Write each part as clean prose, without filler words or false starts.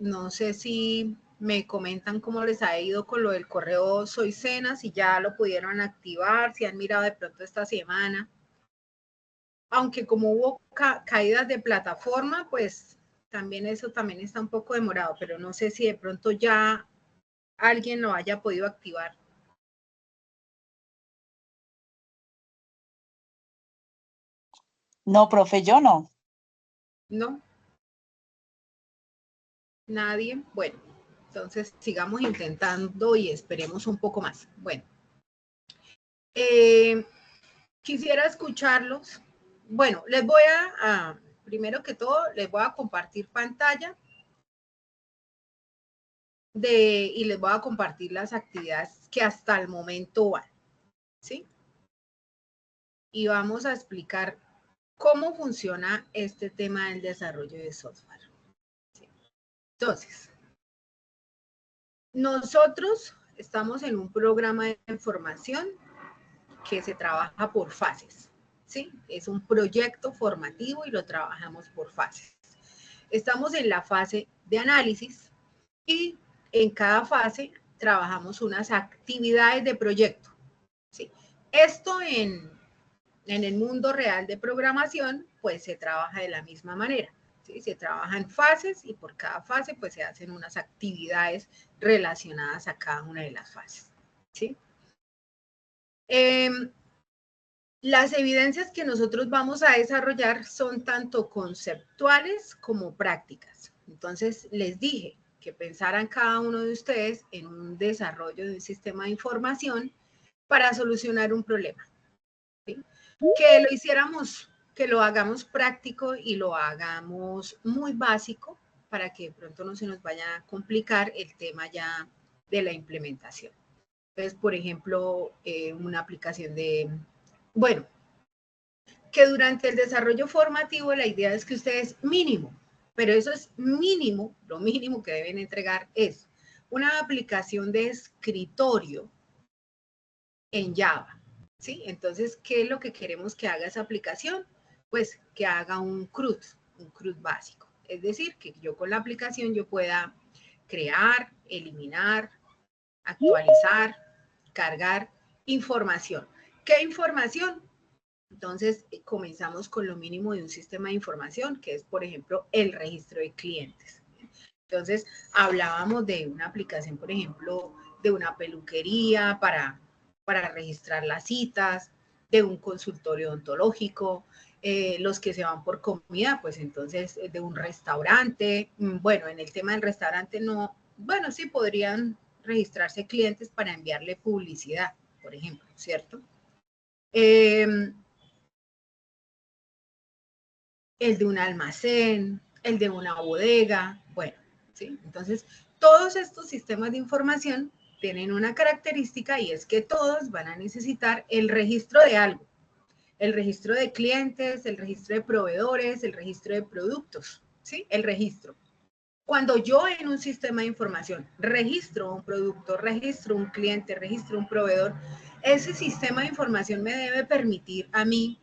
No sé si me comentan cómo les ha ido con lo del correo Soy Cena, si ya lo pudieron activar, si han mirado de pronto esta semana. Aunque como hubo caídas de plataforma, pues también eso también está un poco demorado, pero no sé si de pronto ya alguien lo haya podido activar. No, profe, yo no. ¿No? Nadie. Bueno, entonces sigamos intentando y esperemos un poco más. Bueno, quisiera escucharlos. Bueno, les voy primero que todo, les voy a compartir pantalla y les voy a compartir las actividades que hasta el momento van, ¿sí? Y vamos a explicar cómo funciona este tema del desarrollo de software. ¿Sí? Entonces, nosotros estamos en un programa de formación que se trabaja por fases, ¿sí? Es un proyecto formativo y lo trabajamos por fases. Estamos en la fase de análisis y en cada fase trabajamos unas actividades de proyecto, ¿sí? Esto en el mundo real de programación, pues se trabaja de la misma manera, ¿sí? Se trabaja en fases y por cada fase, pues se hacen unas actividades relacionadas a cada una de las fases, ¿sí? Las evidencias que nosotros vamos a desarrollar son tanto conceptuales como prácticas. Entonces, les dije que pensaran cada uno de ustedes en un desarrollo de un sistema de información para solucionar un problema, ¿sí? Que lo hiciéramos, que lo hagamos práctico y lo hagamos muy básico para que de pronto no se nos vaya a complicar el tema ya de la implementación. Entonces, por ejemplo, una aplicación bueno, que durante el desarrollo formativo la idea es que ustedes mínimo, pero eso es mínimo, lo mínimo que deben entregar es una aplicación de escritorio en Java, ¿sí? Entonces, ¿qué es lo que queremos que haga esa aplicación? Pues que haga un CRUD básico. Es decir, que yo con la aplicación yo pueda crear, eliminar, actualizar, cargar información. ¿Qué información? Entonces, comenzamos con lo mínimo de un sistema de información, que es, por ejemplo, el registro de clientes. Entonces, hablábamos de una aplicación, por ejemplo, de una peluquería para registrar las citas, de un consultorio odontológico, los que se van por comida, pues entonces de un restaurante. Bueno, en el tema del restaurante no, bueno, sí podrían registrarse clientes para enviarle publicidad, por ejemplo, ¿cierto? El de un almacén, el de una bodega, bueno, ¿sí? Entonces, todos estos sistemas de información tienen una característica y es que todos van a necesitar el registro de algo. El registro de clientes, el registro de proveedores, el registro de productos, ¿sí? El registro. Cuando yo en un sistema de información registro un producto, registro un cliente, registro un proveedor, ese sistema de información me debe permitir a mí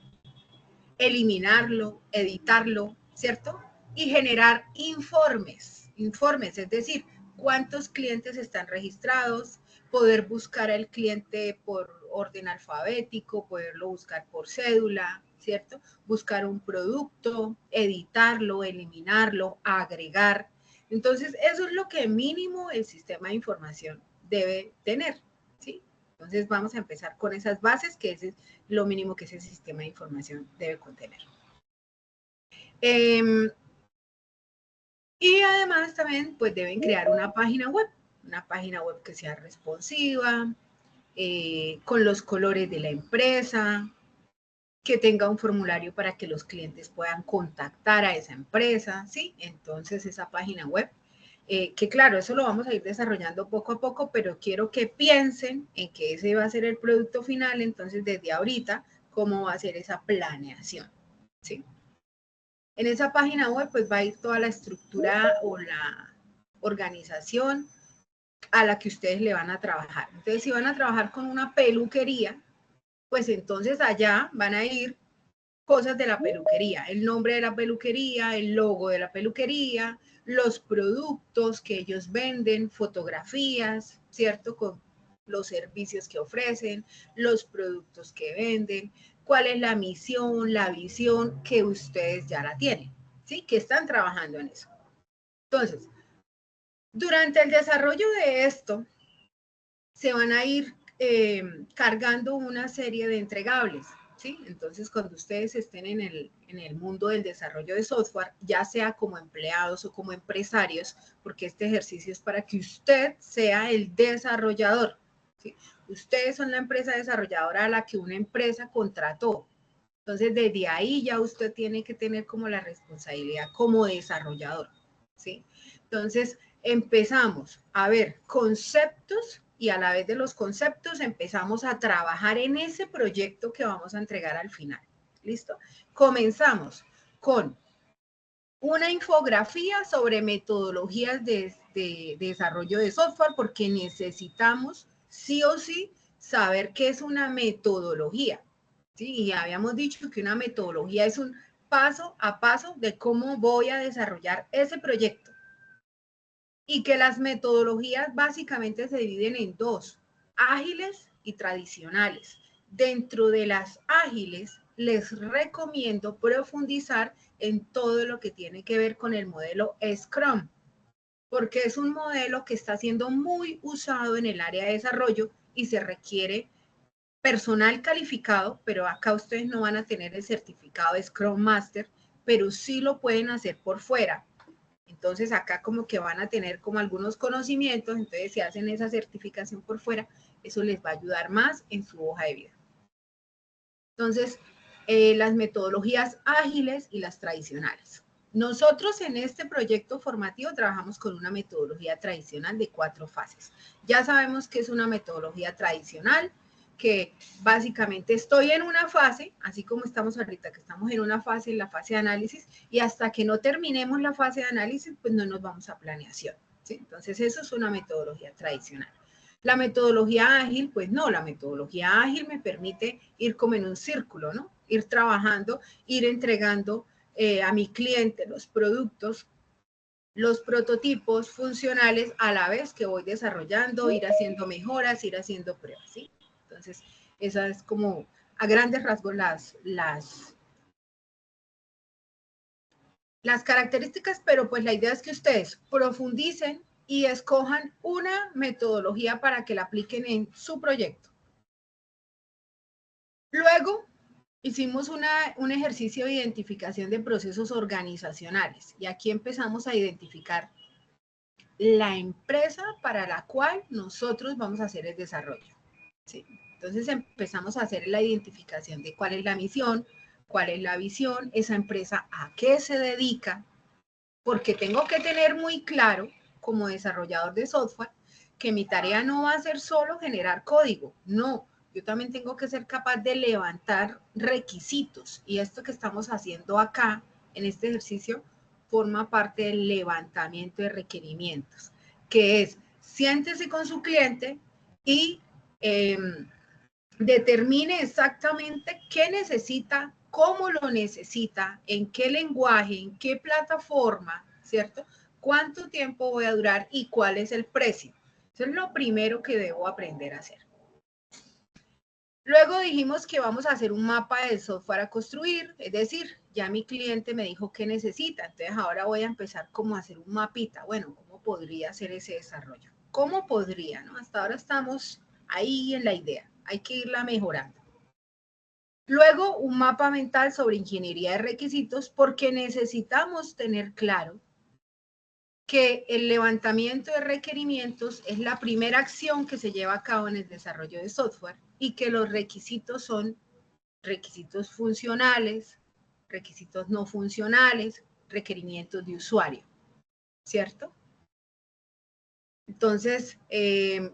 eliminarlo, editarlo, ¿cierto? Y generar informes, es decir, cuántos clientes están registrados, poder buscar al cliente por orden alfabético, poderlo buscar por cédula, ¿cierto? Buscar un producto, editarlo, eliminarlo, agregar. Entonces, eso es lo que mínimo el sistema de información debe tener, ¿sí? Entonces, vamos a empezar con esas bases, que es lo mínimo que ese sistema de información debe contener. Y además también, pues deben crear una página web que sea responsiva, con los colores de la empresa, que tenga un formulario para que los clientes puedan contactar a esa empresa, ¿sí? Entonces, esa página web, que claro, eso lo vamos a ir desarrollando poco a poco, pero quiero que piensen en que ese va a ser el producto final, entonces desde ahorita, cómo va a ser esa planeación, ¿sí? En esa página web, pues va a ir toda la estructura o la organización a la que ustedes le van a trabajar. Entonces, si van a trabajar con una peluquería, pues entonces allá van a ir cosas de la peluquería, el nombre de la peluquería, el logo de la peluquería, los productos que ellos venden, fotografías, ¿cierto? Con los servicios que ofrecen, los productos que venden, cuál es la misión, la visión que ustedes ya la tienen, ¿sí? Que están trabajando en eso. Entonces, durante el desarrollo de esto, se van a ir cargando una serie de entregables, ¿sí? Entonces, cuando ustedes estén en el mundo del desarrollo de software, ya sea como empleados o como empresarios, porque este ejercicio es para que usted sea el desarrollador, ¿sí? Ustedes son la empresa desarrolladora a la que una empresa contrató. Entonces, desde ahí ya usted tiene que tener como la responsabilidad como desarrollador, ¿sí? Entonces, empezamos a ver conceptos y a la vez de los conceptos empezamos a trabajar en ese proyecto que vamos a entregar al final. ¿Listo? Comenzamos con una infografía sobre metodologías de desarrollo de software porque necesitamos sí o sí saber qué es una metodología. ¿Sí? Y habíamos dicho que una metodología es un paso a paso de cómo voy a desarrollar ese proyecto. Y que las metodologías básicamente se dividen en dos, ágiles y tradicionales. Dentro de las ágiles, les recomiendo profundizar en todo lo que tiene que ver con el modelo Scrum, porque es un modelo que está siendo muy usado en el área de desarrollo y se requiere personal calificado, pero acá ustedes no van a tener el certificado de Scrum Master, pero sí lo pueden hacer por fuera. Entonces acá como que van a tener como algunos conocimientos, entonces si hacen esa certificación por fuera, eso les va a ayudar más en su hoja de vida. Entonces, las metodologías ágiles y las tradicionales. Nosotros en este proyecto formativo trabajamos con una metodología tradicional de 4 fases. Ya sabemos que es una metodología tradicional, que básicamente estoy en una fase, así como estamos ahorita, que estamos en una fase, en la fase de análisis, y hasta que no terminemos la fase de análisis, pues no nos vamos a planeación, ¿sí? Entonces, eso es una metodología tradicional. La metodología ágil, pues no, la metodología ágil me permite ir como en un círculo, ¿no? Ir trabajando, ir entregando a mi cliente los productos, los prototipos funcionales a la vez que voy desarrollando, ir haciendo mejoras, ir haciendo pruebas, ¿sí? Entonces, esa es como a grandes rasgos las características, pero pues la idea es que ustedes profundicen y escojan una metodología para que la apliquen en su proyecto. Luego, hicimos un ejercicio de identificación de procesos organizacionales y aquí empezamos a identificar la empresa para la cual nosotros vamos a hacer el desarrollo. ¿Sí? Entonces empezamos a hacer la identificación de cuál es la misión, cuál es la visión, esa empresa a qué se dedica, porque tengo que tener muy claro como desarrollador de software que mi tarea no va a ser solo generar código, no, yo también tengo que ser capaz de levantar requisitos y esto que estamos haciendo acá en este ejercicio forma parte del levantamiento de requerimientos, que es siéntese con su cliente y determine exactamente qué necesita, cómo lo necesita, en qué lenguaje, en qué plataforma, ¿cierto? ¿Cuánto tiempo voy a durar y cuál es el precio? Eso es lo primero que debo aprender a hacer. Luego dijimos que vamos a hacer un mapa del software a construir, es decir, ya mi cliente me dijo qué necesita, entonces ahora voy a empezar como a hacer un mapita. Bueno, ¿cómo podría ser ese desarrollo? ¿Cómo podría? ¿No? Hasta ahora estamos ahí en la idea, hay que irla mejorando. Luego, un mapa mental sobre ingeniería de requisitos porque necesitamos tener claro que el levantamiento de requerimientos es la primera acción que se lleva a cabo en el desarrollo de software y que los requisitos son requisitos funcionales, requisitos no funcionales, requerimientos de usuario, ¿cierto? Entonces, ¿qué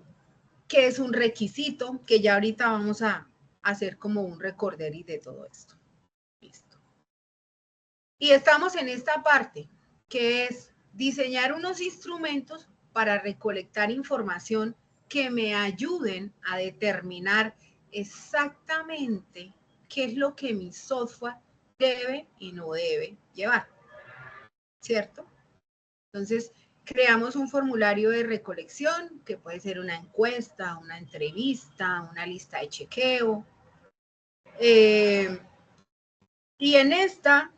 es un requisito? Que ya ahorita vamos a hacer como un recorderis de todo esto. Listo. Y estamos en esta parte, que es diseñar unos instrumentos para recolectar información que me ayuden a determinar exactamente qué es lo que mi software debe y no debe llevar, ¿cierto? Entonces, creamos un formulario de recolección, que puede ser una encuesta, una entrevista, una lista de chequeo. Y en esta,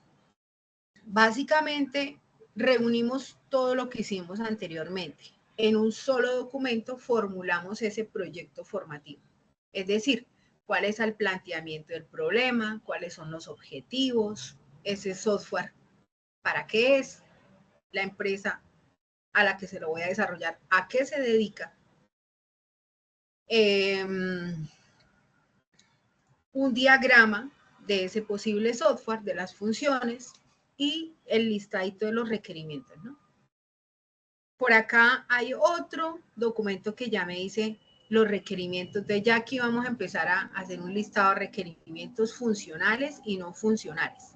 básicamente, reunimos todo lo que hicimos anteriormente. En un solo documento formulamos ese proyecto formativo. Es decir, cuál es el planteamiento del problema, cuáles son los objetivos, ese software, para qué es, la empresa a la que se lo voy a desarrollar, a qué se dedica, un diagrama de ese posible software, de las funciones y el listadito de los requerimientos, ¿no? Por acá hay otro documento que ya me dice los requerimientos. Entonces ya aquí vamos a empezar a hacer un listado de requerimientos funcionales y no funcionales.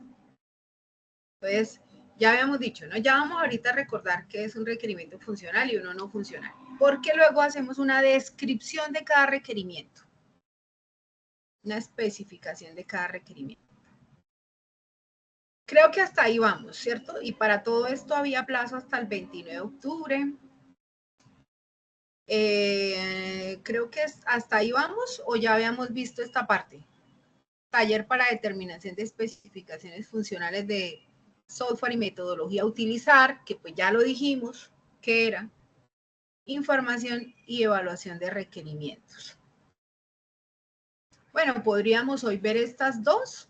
Entonces, ya habíamos dicho, ¿no? Ya vamos ahorita a recordar qué es un requerimiento funcional y uno no funcional. Porque luego hacemos una descripción de cada requerimiento. Una especificación de cada requerimiento. Creo que hasta ahí vamos, ¿cierto? Y para todo esto había plazo hasta el 29 de octubre. Creo que hasta ahí vamos, o ya habíamos visto esta parte. Taller para determinación de especificaciones funcionales de software y metodología a utilizar, que pues ya lo dijimos, que era información y evaluación de requerimientos. Bueno, podríamos hoy ver estas dos,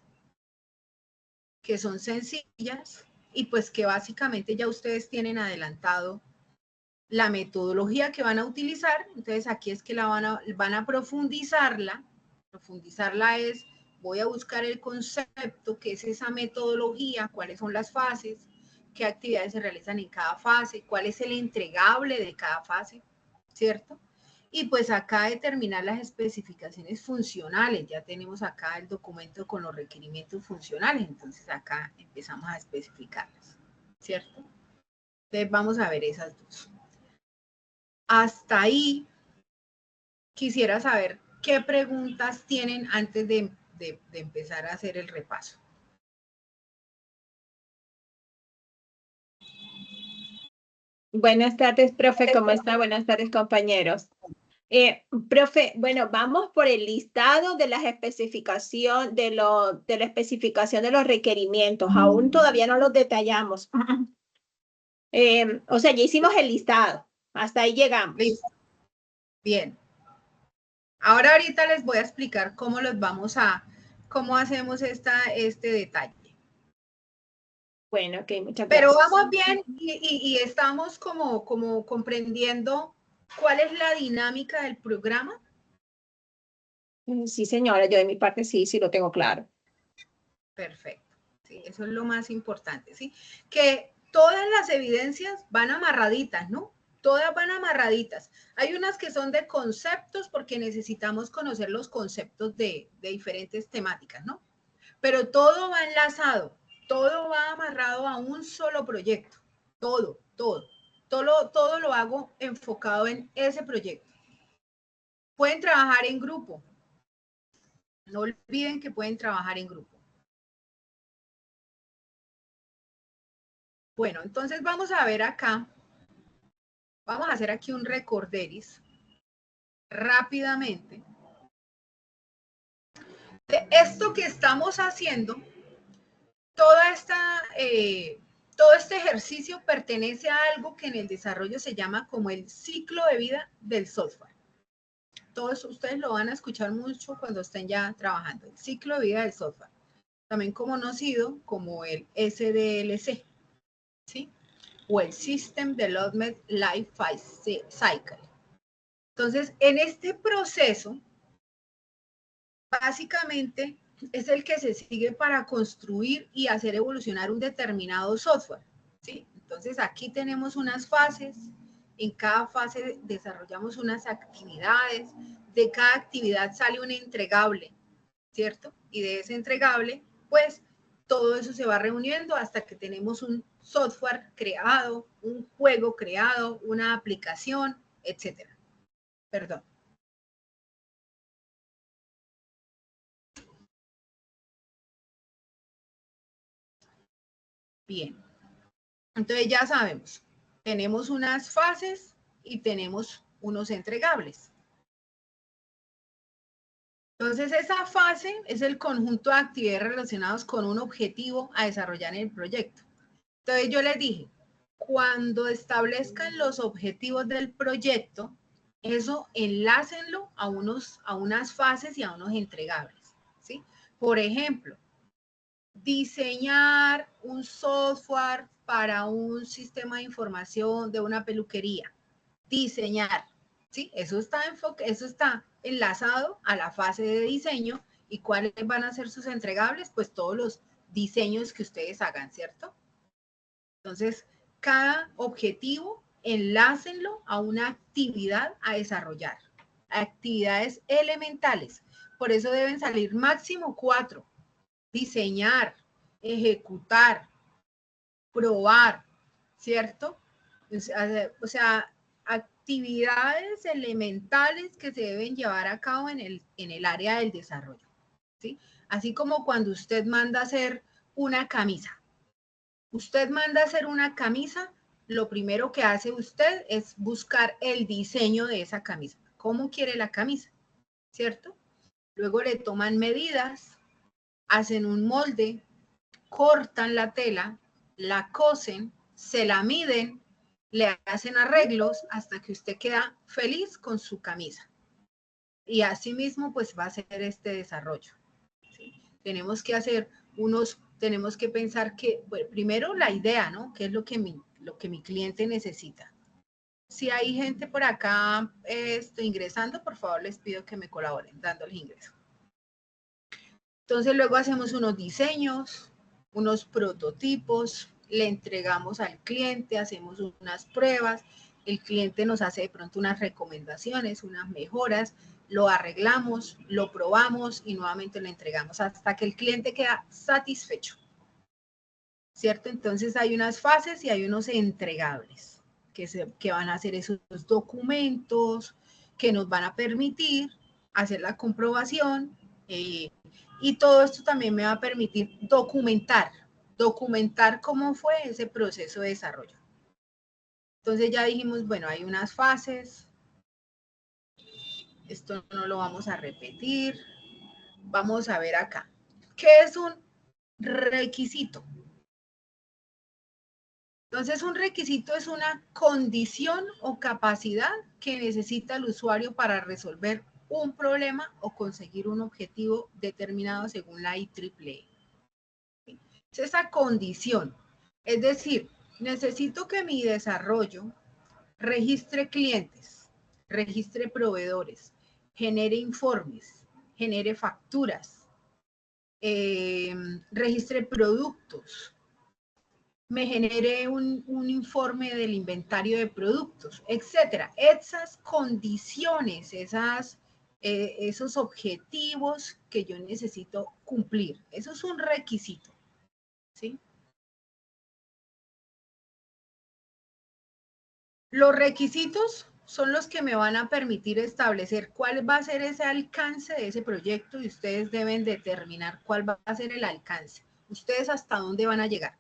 que son sencillas y pues que básicamente ya ustedes tienen adelantado la metodología que van a utilizar. Entonces aquí es que van a profundizarla. Profundizarla es, voy a buscar el concepto, qué es esa metodología, cuáles son las fases, qué actividades se realizan en cada fase, cuál es el entregable de cada fase, ¿cierto? Y pues acá determinar las especificaciones funcionales. Ya tenemos acá el documento con los requerimientos funcionales, entonces acá empezamos a especificarlas, ¿cierto? Entonces vamos a ver esas dos. Hasta ahí quisiera saber qué preguntas tienen antes de empezar a hacer el repaso. Buenas tardes, profe, ¿cómo está? Buenas tardes, compañeros. Profe, bueno, vamos por el listado de las especificaciones, de la especificación de los requerimientos. Aún todavía no los detallamos. O sea, ya hicimos el listado. Hasta ahí llegamos. Listo. Bien. Ahorita les voy a explicar cómo cómo hacemos este detalle. Bueno, ok, muchas gracias. Pero vamos bien y estamos como comprendiendo cuál es la dinámica del programa. Sí, señora, yo de mi parte sí lo tengo claro. Perfecto. Sí, eso es lo más importante, ¿sí? Que todas las evidencias van amarraditas, ¿no? Todas van amarraditas. Hay unas que son de conceptos porque necesitamos conocer los conceptos de diferentes temáticas, ¿no? Pero todo va enlazado, todo va amarrado a un solo proyecto. Todo. Todo lo hago enfocado en ese proyecto. Pueden trabajar en grupo. No olviden que pueden trabajar en grupo. Bueno, entonces vamos a ver acá. Vamos a hacer aquí un recorderis rápidamente. De esto que estamos haciendo, todo este ejercicio pertenece a algo que en el desarrollo se llama como el ciclo de vida del software. Todos ustedes lo van a escuchar mucho cuando estén ya trabajando. El ciclo de vida del software, también conocido como el SDLC, ¿sí? O el System Development Life Cycle. Entonces, en este proceso, básicamente es el que se sigue para construir y hacer evolucionar un determinado software, ¿sí? Entonces, aquí tenemos unas fases. En cada fase desarrollamos unas actividades. De cada actividad sale un entregable, ¿cierto? Y de ese entregable, pues, todo eso se va reuniendo hasta que tenemos un software creado, un juego creado, una aplicación, etcétera. Perdón. Bien. Entonces ya sabemos, tenemos unas fases y tenemos unos entregables. Entonces esa fase es el conjunto de actividades relacionadas con un objetivo a desarrollar en el proyecto. Entonces yo les dije, cuando establezcan los objetivos del proyecto, eso enlácenlo a unas fases y a unos entregables, ¿sí? Por ejemplo, diseñar un software para un sistema de información de una peluquería. Diseñar, ¿sí? Eso está enlazado a la fase de diseño. ¿Y cuáles van a ser sus entregables? Pues todos los diseños que ustedes hagan, ¿cierto? Entonces, cada objetivo, enlácenlo a una actividad a desarrollar. Actividades elementales. Por eso deben salir máximo 4. Diseñar, ejecutar, probar, ¿cierto? O sea, actividades elementales que se deben llevar a cabo en el área del desarrollo, ¿sí? Así como cuando usted manda a hacer una camisa. Usted manda a hacer una camisa, lo primero que hace usted es buscar el diseño de esa camisa. ¿Cómo quiere la camisa? ¿Cierto? Luego le toman medidas, hacen un molde, cortan la tela, la cosen, se la miden, le hacen arreglos hasta que usted queda feliz con su camisa. Y así mismo pues va a ser este desarrollo. ¿Sí? Tenemos que pensar que, bueno, primero la idea, ¿no? ¿Qué es lo que mi cliente necesita? Si hay gente por acá ingresando, por favor les pido que me colaboren dándoles ingreso. Entonces luego hacemos unos diseños, unos prototipos, le entregamos al cliente, hacemos unas pruebas, el cliente nos hace de pronto unas recomendaciones, unas mejoras, lo arreglamos, lo probamos y nuevamente lo entregamos hasta que el cliente queda satisfecho. ¿Cierto? Entonces hay unas fases y hay unos entregables que van a hacer esos documentos que nos van a permitir hacer la comprobación y todo esto también me va a permitir documentar cómo fue ese proceso de desarrollo. Entonces ya dijimos, bueno, hay unas fases, esto no lo vamos a repetir, vamos a ver acá. ¿Qué es un requisito? Entonces, un requisito es una condición o capacidad que necesita el usuario para resolver un problema o conseguir un objetivo determinado según la IEEE. Es esa condición. Es decir, necesito que mi desarrollo registre clientes, registre proveedores, genere informes, genere facturas, registre productos, me genere un informe del inventario de productos, etcétera. Esas condiciones, esos objetivos que yo necesito cumplir, eso es un requisito, ¿sí? Los requisitos son los que me van a permitir establecer cuál va a ser ese alcance de ese proyecto y ustedes deben determinar cuál va a ser el alcance. Ustedes hasta dónde van a llegar.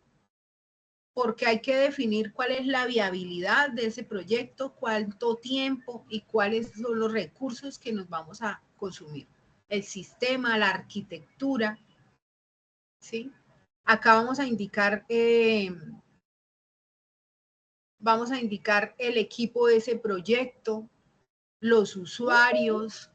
Porque hay que definir cuál es la viabilidad de ese proyecto, cuánto tiempo y cuáles son los recursos que nos vamos a consumir. El sistema, la arquitectura, ¿sí? Acá vamos a indicar el equipo de ese proyecto, los usuarios.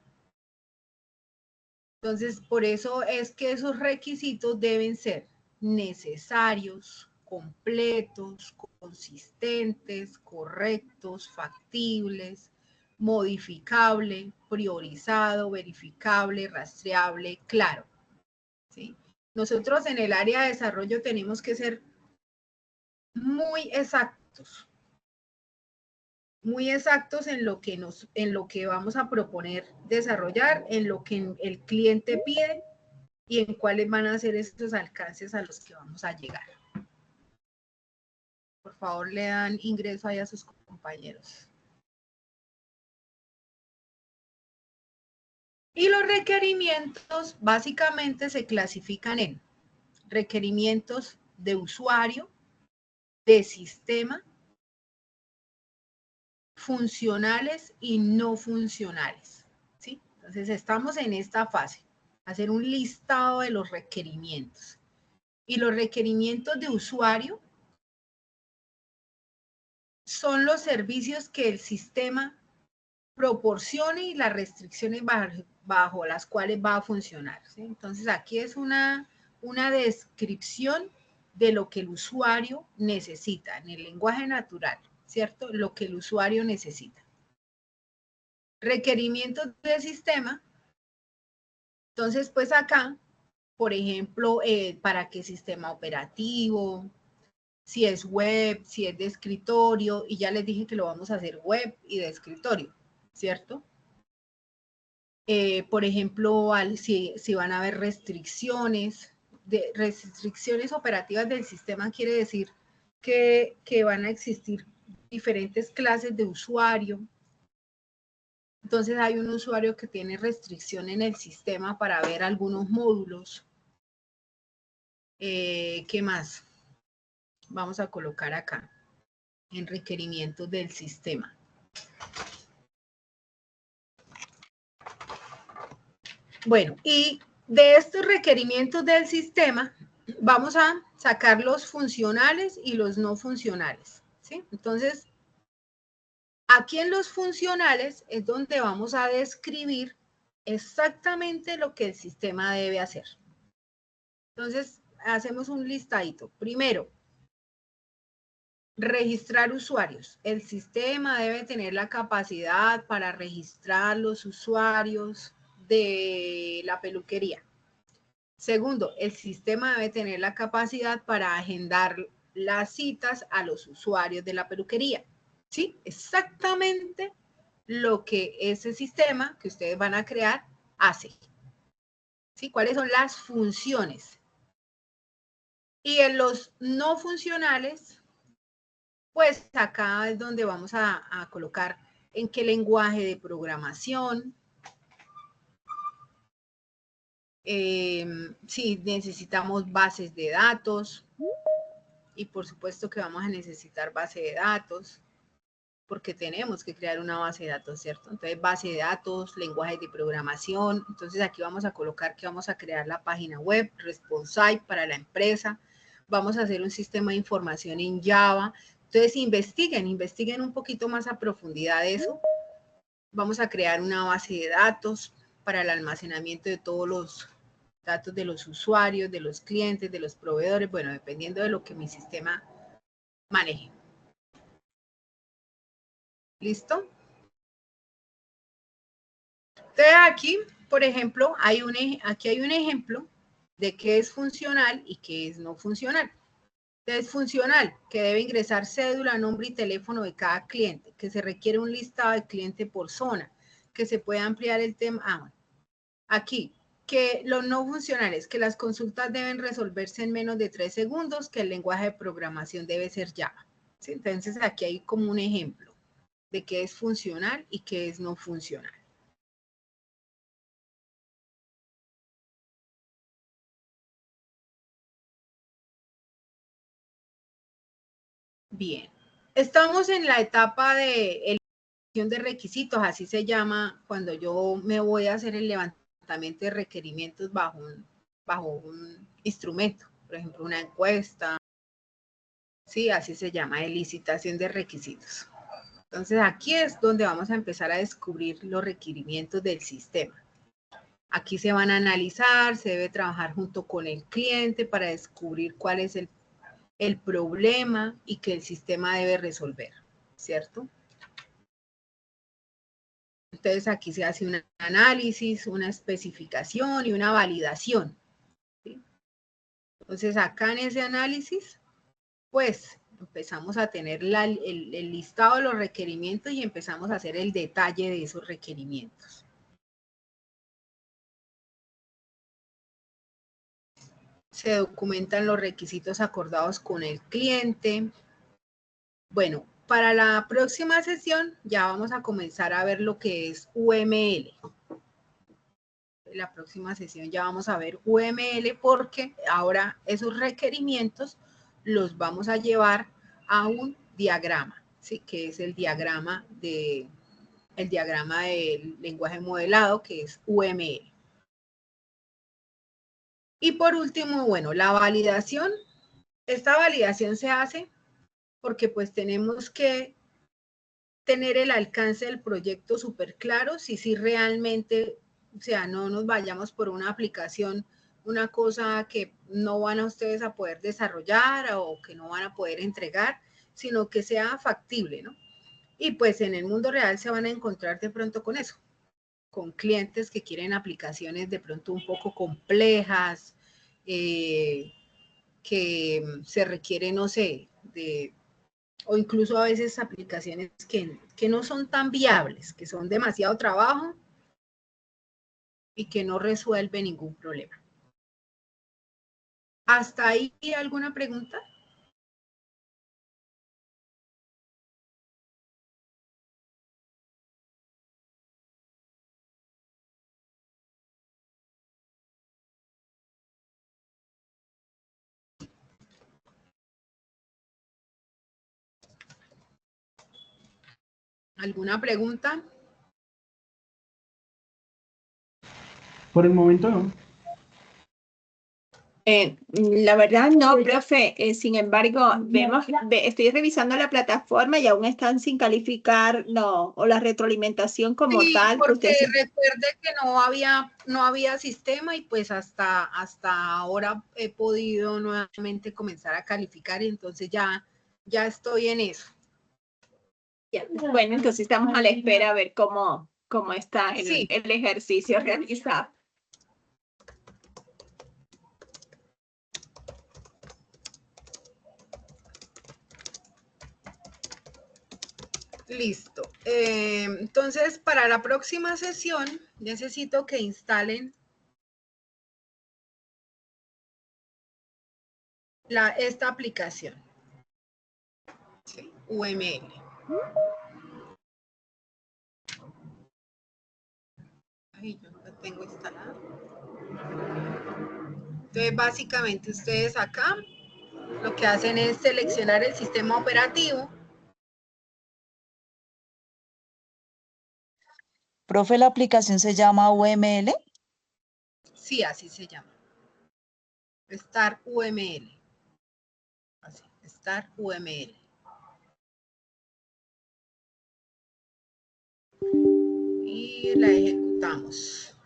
Entonces, por eso es que esos requisitos deben ser necesarios, completos, consistentes, correctos, factibles, modificable, priorizado, verificable, rastreable, claro. ¿Sí? Nosotros en el área de desarrollo tenemos que ser muy exactos en lo que vamos a proponer desarrollar, en lo que el cliente pide y en cuáles van a ser estos alcances a los que vamos a llegar. Por favor, le dan ingreso ahí a sus compañeros. Y los requerimientos básicamente se clasifican en requerimientos de usuario, de sistema, funcionales y no funcionales, ¿sí? Entonces estamos en esta fase, hacer un listado de los requerimientos. Y los requerimientos de usuario son los servicios que el sistema proporcione y las restricciones bajo las cuales va a funcionar, ¿sí? Entonces aquí es una descripción de lo que el usuario necesita en el lenguaje natural, ¿cierto? Lo que el usuario necesita. Requerimientos del sistema. Entonces, pues acá, por ejemplo, para qué sistema operativo, si es web, si es de escritorio, y ya les dije que lo vamos a hacer web y de escritorio, ¿cierto? Por ejemplo, si van a haber restricciones operativas del sistema, quiere decir que van a existir diferentes clases de usuario. Entonces hay un usuario que tiene restricción en el sistema para ver algunos módulos. ¿Qué más? Vamos a colocar acá en requerimientos del sistema. Bueno, y de estos requerimientos del sistema vamos a sacar los funcionales y los no funcionales, ¿sí? Entonces, aquí en los funcionales es donde vamos a describir exactamente lo que el sistema debe hacer. Entonces, hacemos un listadito. Primero, registrar usuarios. El sistema debe tener la capacidad para registrar los usuarios de la peluquería. Segundo, el sistema debe tener la capacidad para agendar las citas a los usuarios de la peluquería. ¿Sí? Exactamente lo que ese sistema que ustedes van a crear hace. ¿Sí? ¿Cuáles son las funciones? Y en los no funcionales, pues acá es donde vamos a colocar en qué lenguaje de programación, si necesitamos bases de datos, y por supuesto que vamos a necesitar base de datos, porque tenemos que crear una base de datos, ¿cierto? Entonces, base de datos, lenguajes de programación. Entonces, aquí vamos a colocar que vamos a crear la página web, responsive para la empresa. Vamos a hacer un sistema de información en Java. Entonces, investiguen un poquito más a profundidad eso. Vamos a crear una base de datos para el almacenamiento de todos los datos de los usuarios, de los clientes, de los proveedores, bueno, dependiendo de lo que mi sistema maneje. ¿Listo? Entonces aquí, por ejemplo, aquí hay un ejemplo de qué es funcional y qué es no funcional. Entonces, funcional, que debe ingresar cédula, nombre y teléfono de cada cliente, que se requiere un listado de cliente por zona, que se puede ampliar el tema. Aquí, que los no funcionales, que las consultas deben resolverse en menos de 3 segundos, que el lenguaje de programación debe ser Java. ¿Sí? Entonces, aquí hay como un ejemplo de qué es funcional y qué es no funcional. Bien, estamos en la etapa de eliminación de requisitos, así se llama cuando yo me voy a hacer el levantamiento de requerimientos bajo un instrumento, por ejemplo, una encuesta, sí, así se llama, de licitación de requisitos. Entonces aquí es donde vamos a empezar a descubrir los requerimientos del sistema. Aquí se van a analizar, se debe trabajar junto con el cliente para descubrir cuál es el problema y que el sistema debe resolver, ¿cierto? Entonces aquí se hace un análisis, una especificación y una validación, ¿sí? Entonces acá en ese análisis, pues empezamos a tener el listado de los requerimientos y empezamos a hacer el detalle de esos requerimientos. Se documentan los requisitos acordados con el cliente. Bueno, para la próxima sesión ya vamos a comenzar a ver lo que es UML. En la próxima sesión ya vamos a ver UML porque ahora esos requerimientos los vamos a llevar a un diagrama, ¿sí? Que es el diagrama del lenguaje modelado, que es UML. Y por último, bueno, la validación. Esta validación se hace porque pues tenemos que tener el alcance del proyecto súper claro, si realmente, o sea, no nos vayamos por una aplicación, una cosa que no van a ustedes a poder desarrollar o que no van a poder entregar, sino que sea factible, ¿no? Y pues en el mundo real se van a encontrar de pronto con eso, con clientes que quieren aplicaciones de pronto un poco complejas, que se requiere, no sé, o incluso a veces aplicaciones que no son tan viables, que son demasiado trabajo y que no resuelven ningún problema. ¿Hasta ahí alguna pregunta? ¿Alguna pregunta? Por el momento no. La verdad no, profe. Sin embargo, estoy revisando la plataforma y aún están sin calificar, no, o la retroalimentación como Sí, tal. porque recuerde que no había sistema y pues hasta ahora he podido nuevamente comenzar a calificar y entonces ya estoy en eso. Bueno, entonces estamos a la espera a ver cómo está Sí. el ejercicio realizado. Listo. Entonces, para la próxima sesión, necesito que instalen esta aplicación. Sí, UML. Ay, yo la tengo instalada. Entonces, básicamente, ustedes acá lo que hacen es seleccionar el sistema operativo. Profe, ¿la aplicación se llama UML? Sí, así se llama. Start UML. Así, Start UML. Y la ejecutamos.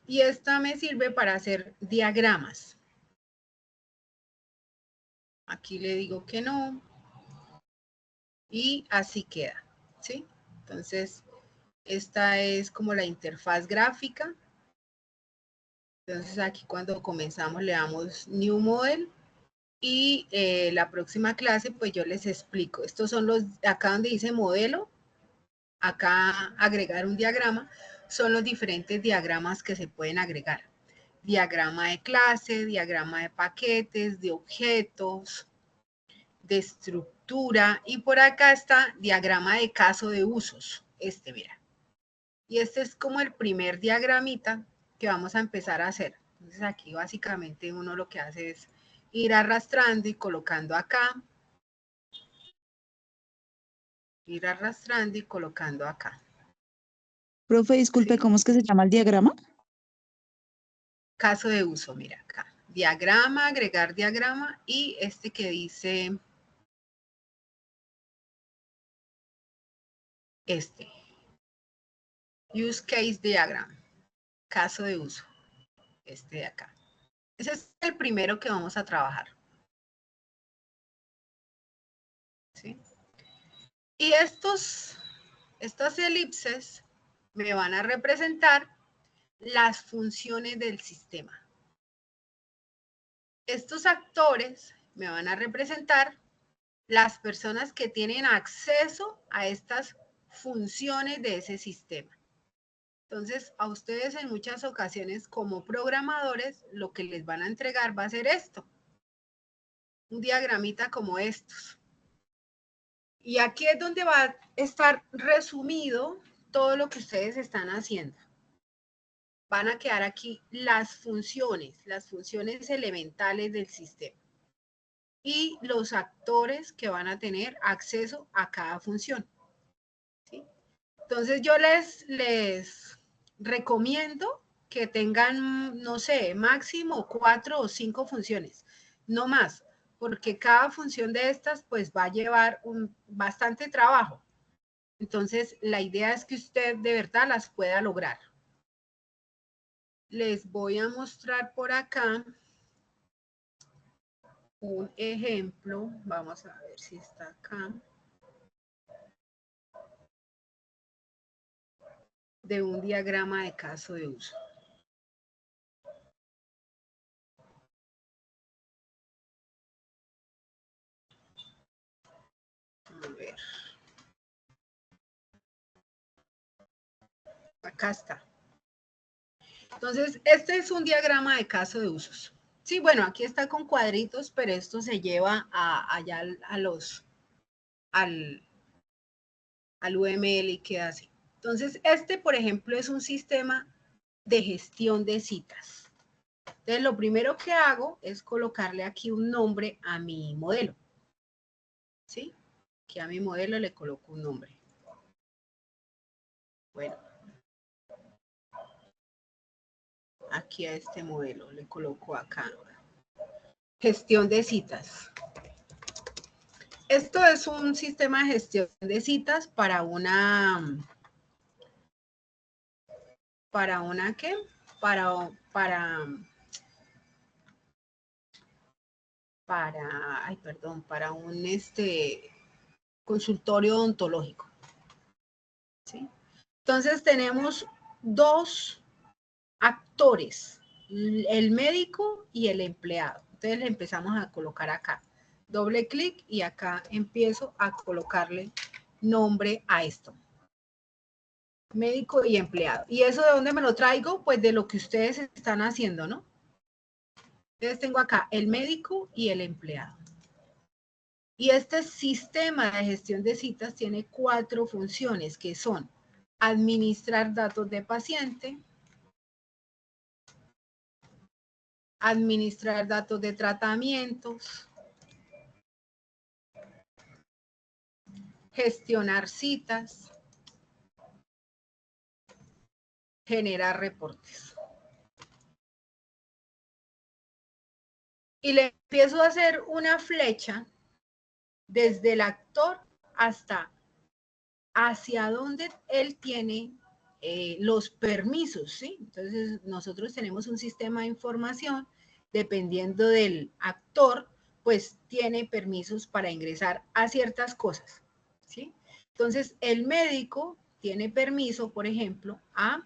Y esta me sirve para hacer diagramas. Aquí le digo que no. Y así queda, ¿sí? Entonces, esta es como la interfaz gráfica. Entonces, aquí cuando comenzamos le damos New Model. Y la próxima clase, pues yo les explico. Estos son los, acá donde dice modelo, acá agregar un diagrama, son los diferentes diagramas que se pueden agregar. Diagrama de clase, diagrama de paquetes, de objetos, de estructura, y por acá está diagrama de caso de usos, mira. Y este es como el primer diagramita que vamos a empezar a hacer. Entonces aquí básicamente uno lo que hace es ir arrastrando y colocando acá. Ir arrastrando y colocando acá. Profe, disculpe, ¿Sí? ¿cómo es que se llama el diagrama? Caso de uso, mira acá. Diagrama, agregar diagrama y este que dice Use Case Diagram. Caso de uso. Este de acá. Ese es el primero que vamos a trabajar. ¿Sí? Y estas elipses me van a representar las funciones del sistema. Estos actores me van a representar las personas que tienen acceso a estas funciones de ese sistema. Entonces, a ustedes en muchas ocasiones como programadores, lo que les van a entregar va a ser esto. Un diagramita como estos. Y aquí es donde va a estar resumido todo lo que ustedes están haciendo. Van a quedar aquí las funciones elementales del sistema. y los actores que van a tener acceso a cada función. ¿Sí? Entonces yo les recomiendo que tengan, no sé, máximo 4 o 5 funciones, no más, porque cada función de estas pues va a llevar bastante trabajo. Entonces la idea es que usted de verdad las pueda lograr. Les voy a mostrar por acá un ejemplo. Vamos a ver si está acá. De un diagrama de caso de uso. A ver. Acá está. Entonces, este es un diagrama de caso de usos. Sí, bueno, aquí está con cuadritos, pero esto se lleva allá al UML y queda así. Entonces, este, por ejemplo, es un sistema de gestión de citas. Entonces, lo primero que hago es colocarle aquí un nombre a mi modelo. ¿Sí? Que a mi modelo le coloco un nombre. Bueno. Aquí a este modelo le coloco acá. Gestión de citas. Esto es un sistema de gestión de citas para una ¿qué? Para un consultorio odontológico. ¿Sí? Entonces tenemos dos actores, el médico y el empleado. Entonces le empezamos a colocar acá. Doble clic y acá empiezo a colocarle nombre a esto. Médico y empleado. ¿Y eso de dónde me lo traigo? Pues de lo que ustedes están haciendo, ¿no? Entonces tengo acá el médico y el empleado. Y este sistema de gestión de citas tiene 4 funciones que son administrar datos de paciente, administrar datos de tratamientos, gestionar citas, generar reportes. Y le empiezo a hacer una flecha desde el actor hasta hacia donde él tiene los permisos, ¿sí? Entonces, nosotros tenemos un sistema de información, dependiendo del actor, pues tiene permisos para ingresar a ciertas cosas, ¿sí? Entonces, el médico tiene permiso, por ejemplo, a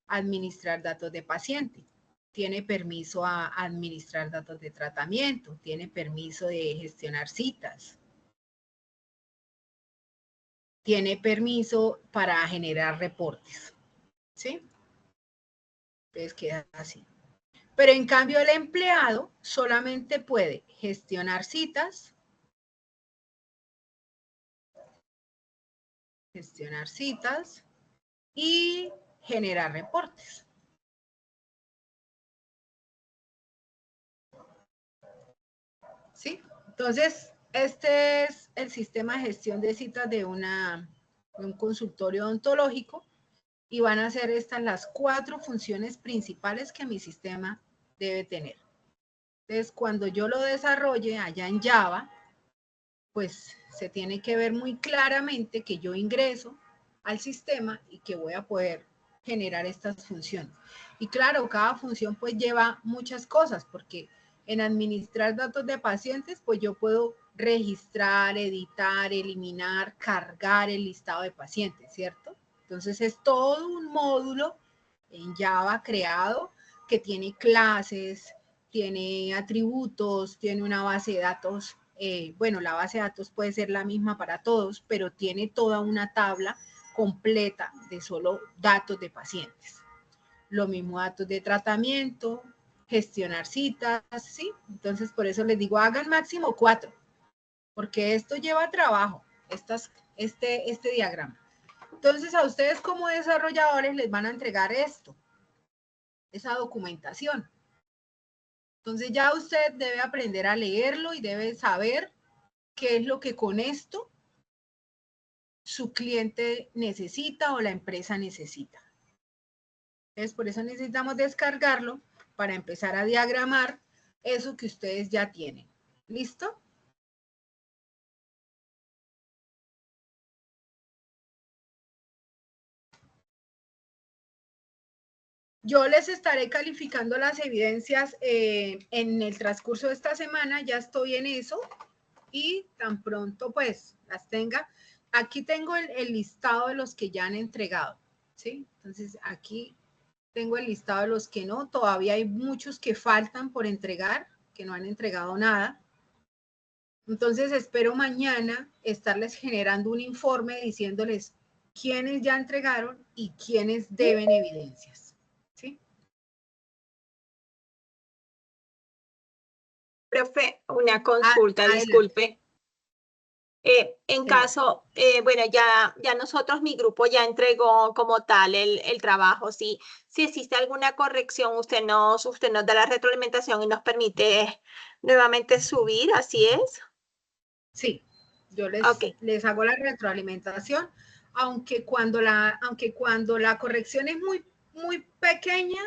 administrar datos de paciente, tiene permiso a administrar datos de tratamiento, tiene permiso de gestionar citas, tiene permiso para generar reportes, ¿sí? Entonces queda así. Pero en cambio el empleado solamente puede gestionar citas, y generar reportes. ¿Sí? Entonces, este es el sistema de gestión de citas de un consultorio odontológico y van a ser estas las 4 funciones principales que mi sistema debe tener. Entonces, cuando yo lo desarrolle allá en Java, pues se tiene que ver muy claramente que yo ingreso al sistema y que voy a poder generar estas funciones. Y claro, cada función pues lleva muchas cosas, porque en administrar datos de pacientes, pues yo puedo registrar, editar, eliminar, cargar el listado de pacientes, ¿cierto? Entonces es todo un módulo en Java creado que tiene clases, tiene atributos, tiene una base de datos. Bueno, la base de datos puede ser la misma para todos, pero tiene toda una tabla completa de solo datos de pacientes. Lo mismo datos de tratamiento, gestionar citas, ¿sí? Entonces, por eso les digo, hagan máximo 4, porque esto lleva trabajo, este diagrama. Entonces, a ustedes como desarrolladores les van a entregar esto, esa documentación. Entonces ya usted debe aprender a leerlo y debe saber qué es lo que con esto su cliente necesita o la empresa necesita. Entonces, por eso necesitamos descargarlo para empezar a diagramar eso que ustedes ya tienen. ¿Listo? Yo les estaré calificando las evidencias en el transcurso de esta semana, ya estoy en eso, y tan pronto pues las tenga. Aquí tengo el listado de los que ya han entregado, ¿sí? Entonces aquí tengo el listado de los que no, todavía hay muchos que faltan por entregar, que no han entregado nada. Entonces espero mañana estarles generando un informe diciéndoles quiénes ya entregaron y quiénes deben evidencias, ¿sí? Profe, una consulta, Adelante, disculpe. En señora. caso, bueno, ya nosotros, mi grupo ya entregó como tal el trabajo. Si existe alguna corrección, usted nos da la retroalimentación y nos permite nuevamente subir, ¿así es? Sí, yo Ok, les hago la retroalimentación, aunque cuando la corrección es muy pequeña,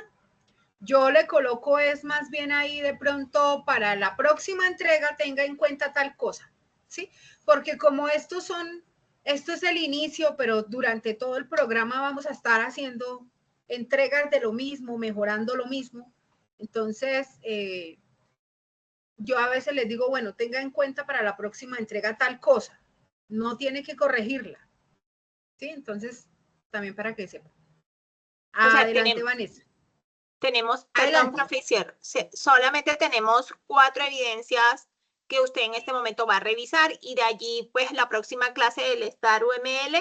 yo le coloco es más bien ahí de pronto para la próxima entrega tenga en cuenta tal cosa, ¿sí? Porque como esto es el inicio, pero durante todo el programa vamos a estar haciendo entregas de lo mismo, mejorando lo mismo. Entonces, yo a veces les digo, bueno, tenga en cuenta para la próxima entrega tal cosa, no tiene que corregirla, ¿sí? Entonces, también para que sepan. o sea, Adelante, Vanessa. perdón, Adelante. profesor, solamente tenemos 4 evidencias que usted en este momento va a revisar y de allí, pues, la próxima clase del STAR UML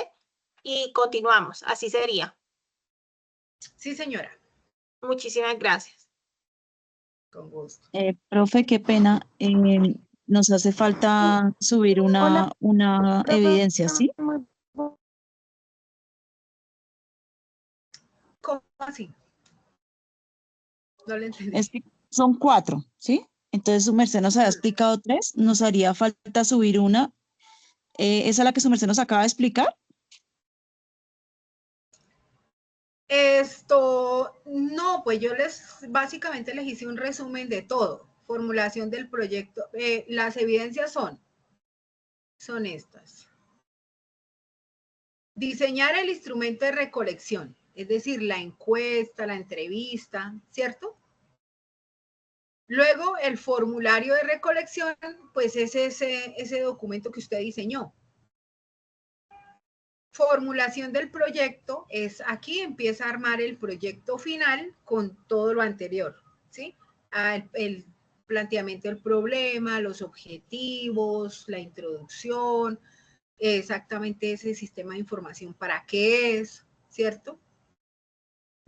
y continuamos. Así sería. Sí, señora. Muchísimas gracias. Con gusto. Profe, qué pena. Nos hace falta subir una evidencia, ¿sí? ¿Cómo así? No le entendí. Es que son 4, ¿sí? Entonces su merced nos había explicado 3, nos haría falta subir una. ¿Esa es la que su merced nos acaba de explicar? No, pues básicamente les hice un resumen de todo. Formulación del proyecto. Las evidencias son estas. Diseñar el instrumento de recolección, es decir, la encuesta, la entrevista, ¿cierto? Luego, el formulario de recolección, pues es ese documento que usted diseñó. Formulación del proyecto es aquí empieza a armar el proyecto final con todo lo anterior, ¿sí? El planteamiento del problema, los objetivos, la introducción, exactamente ese sistema de información para qué es, ¿cierto?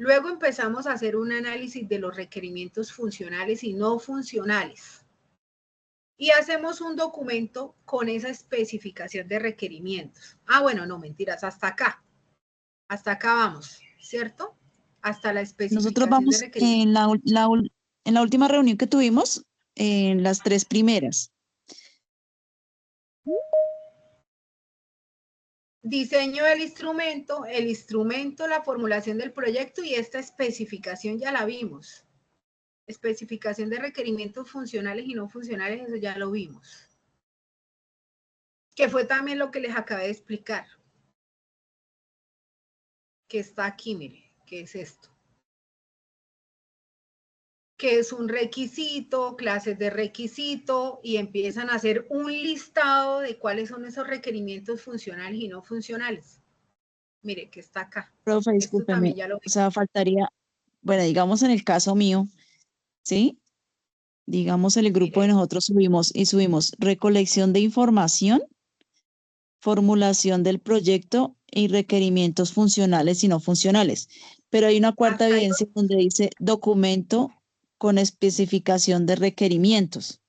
Luego empezamos a hacer un análisis de los requerimientos funcionales y no funcionales. Y hacemos un documento con esa especificación de requerimientos. Bueno, no, mentiras, hasta acá. Hasta acá vamos, ¿cierto? Hasta la Nosotros especificación de vamos requerimientos. en la última reunión que tuvimos, en las 3 primeras. Diseño del instrumento, la formulación del proyecto y esta especificación ya la vimos. Especificación de requerimientos funcionales y no funcionales, eso ya lo vimos. Que fue también lo que les acabé de explicar. Que está aquí, mire, ¿qué es esto? Que es un requisito, clases de requisito, y empiezan a hacer un listado de cuáles son esos requerimientos funcionales y no funcionales. Mire, que está acá. Profe, Esto también discúlpeme, ya lo o vi. sea, faltaría, bueno, digamos en el caso mío, ¿sí? Digamos el grupo de Mire, nosotros subimos recolección de información, formulación del proyecto y requerimientos funcionales y no funcionales. Pero hay una cuarta hasta ahí. evidencia donde dice documento con especificación de requerimientos.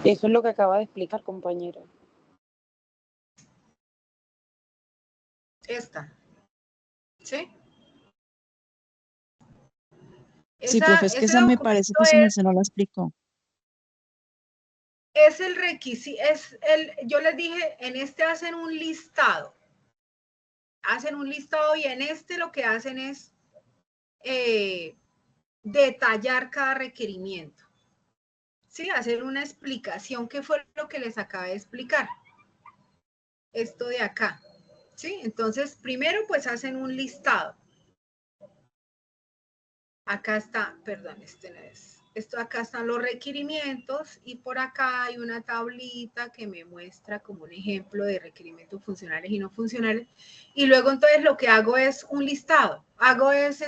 Eso es lo que acaba de explicar, compañero. Esta. ¿Sí? Sí, profe, es que ese esa me parece que su merced no la explicó. es el requisito, yo les dije, en este hacen un listado. Hacen un listado y en este lo que hacen es detallar cada requerimiento. Sí, hacer una explicación, ¿qué fue lo que les acabé de explicar? Esto de acá. ¿Sí? Entonces, primero pues hacen un listado. Acá está, perdón, este no es. Esto acá están los requerimientos y por acá hay una tablita que me muestra como un ejemplo de requerimientos funcionales y no funcionales. Y luego entonces lo que hago es un listado. Hago es